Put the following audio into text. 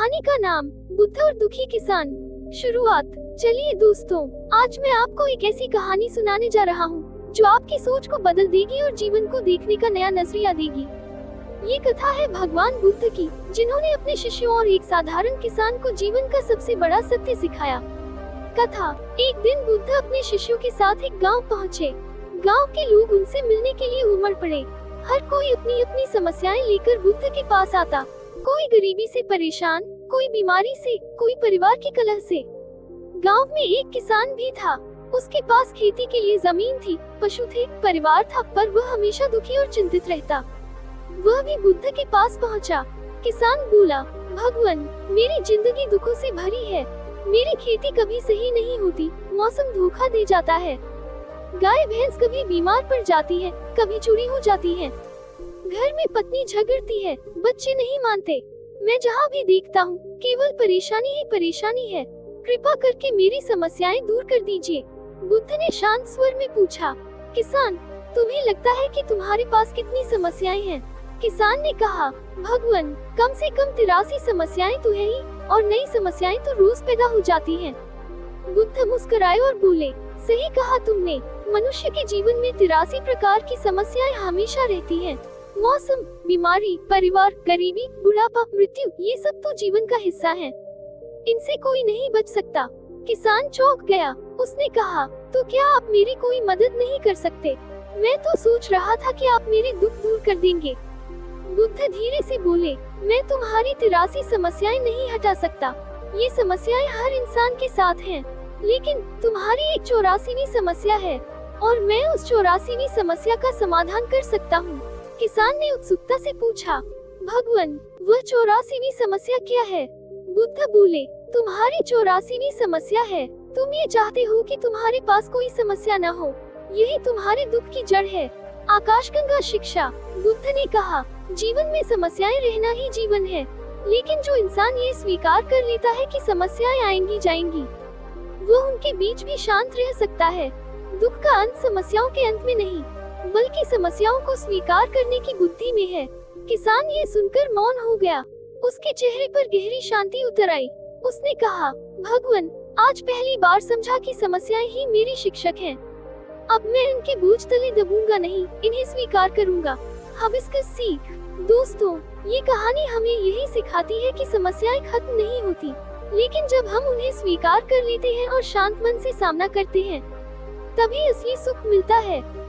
कहानी का नाम बुद्ध और दुखी किसान। शुरुआत। चलिए दोस्तों, आज मैं आपको एक ऐसी कहानी सुनाने जा रहा हूँ जो आपकी सोच को बदल देगी और जीवन को देखने का नया नजरिया देगी। ये कथा है भगवान बुद्ध की, जिन्होंने अपने शिष्यों और एक साधारण किसान को जीवन का सबसे बड़ा सत्य सिखाया। कथा। एक दिन बुद्ध अपने शिष्यों के साथ एक गांव पहुँचे। गांव के लोग उनसे मिलने के लिए उमड़ पड़े। हर कोई अपनी अपनी समस्याएं लेकर बुद्ध के पास आता। कोई गरीबी से परेशान, कोई बीमारी से, कोई परिवार की कलह से। गांव में एक किसान भी था। उसके पास खेती के लिए जमीन थी, पशु थे, परिवार था, पर वह हमेशा दुखी और चिंतित रहता। वह भी बुद्ध के पास पहुंचा। किसान बोला, भगवान, मेरी जिंदगी दुखों से भरी है। मेरी खेती कभी सही नहीं होती, मौसम धोखा दे जाता है। गाय भैंस कभी बीमार पड़ जाती है, कभी चोरी हो जाती है। घर में पत्नी झगड़ती है, बच्चे नहीं मानते। मैं जहाँ भी देखता हूँ केवल परेशानी ही परेशानी है। कृपा करके मेरी समस्याएं दूर कर दीजिए। बुद्ध ने शांत स्वर में पूछा, किसान, तुम्हें लगता है कि तुम्हारे पास कितनी समस्याएं हैं? किसान ने कहा, भगवान, कम से कम 83 समस्याएं तो है ही, और नई समस्याएं तो रोज पैदा हो जाती हैं। बुद्ध मुस्कुराए और बोले, सही कहा तुमने। मनुष्य के जीवन में 83 प्रकार की समस्याएं हमेशा रहती हैं। मौसम, बीमारी, परिवार, गरीबी, बुढ़ापा, मृत्यु, ये सब तो जीवन का हिस्सा है। इनसे कोई नहीं बच सकता। किसान चौंक गया। उसने कहा, तो क्या आप मेरी कोई मदद नहीं कर सकते? मैं तो सोच रहा था कि आप मेरे दुख दूर कर देंगे। बुद्ध धीरे से बोले, मैं तुम्हारी 83 समस्याएं नहीं हटा सकता। ये समस्याएं हर इंसान के साथ हैं, लेकिन तुम्हारी एक 84वीं समस्या है, और मैं उस 84वीं समस्या का समाधान कर सकता हूँ। किसान ने उत्सुकता से पूछा, भगवान, वह 84वीं समस्या क्या है? बुद्ध बोले, तुम्हारी 84वीं समस्या है, तुम ये चाहते हो कि तुम्हारे पास कोई समस्या न हो। यही तुम्हारे दुख की जड़ है। आकाशगंगा शिक्षा। बुद्ध ने कहा, जीवन में समस्याएं रहना ही जीवन है, लेकिन जो इंसान ये स्वीकार कर लेता है कि समस्याएं आएंगी जाएंगी, वो उनके बीच भी शांत रह सकता है। दुख का अंत समस्याओं के अंत में नहीं, बल्कि समस्याओं को स्वीकार करने की बुद्धि में है। किसान ये सुनकर मौन हो गया। उसके चेहरे पर गहरी शांति उतर आई। उसने कहा, भगवान, आज पहली बार समझा कि समस्याएं ही मेरी शिक्षक हैं। अब मैं इनके बोझ तले दबूंगा नहीं, इन्हें स्वीकार करूंगा। हिबिस्कस सीख। दोस्तों, ये कहानी हमें यही सिखाती है कि समस्याएं खत्म नहीं होती, लेकिन जब हम उन्हें स्वीकार कर लेते हैं और शांत मन से सामना करते हैं, तभी असली सुख मिलता है।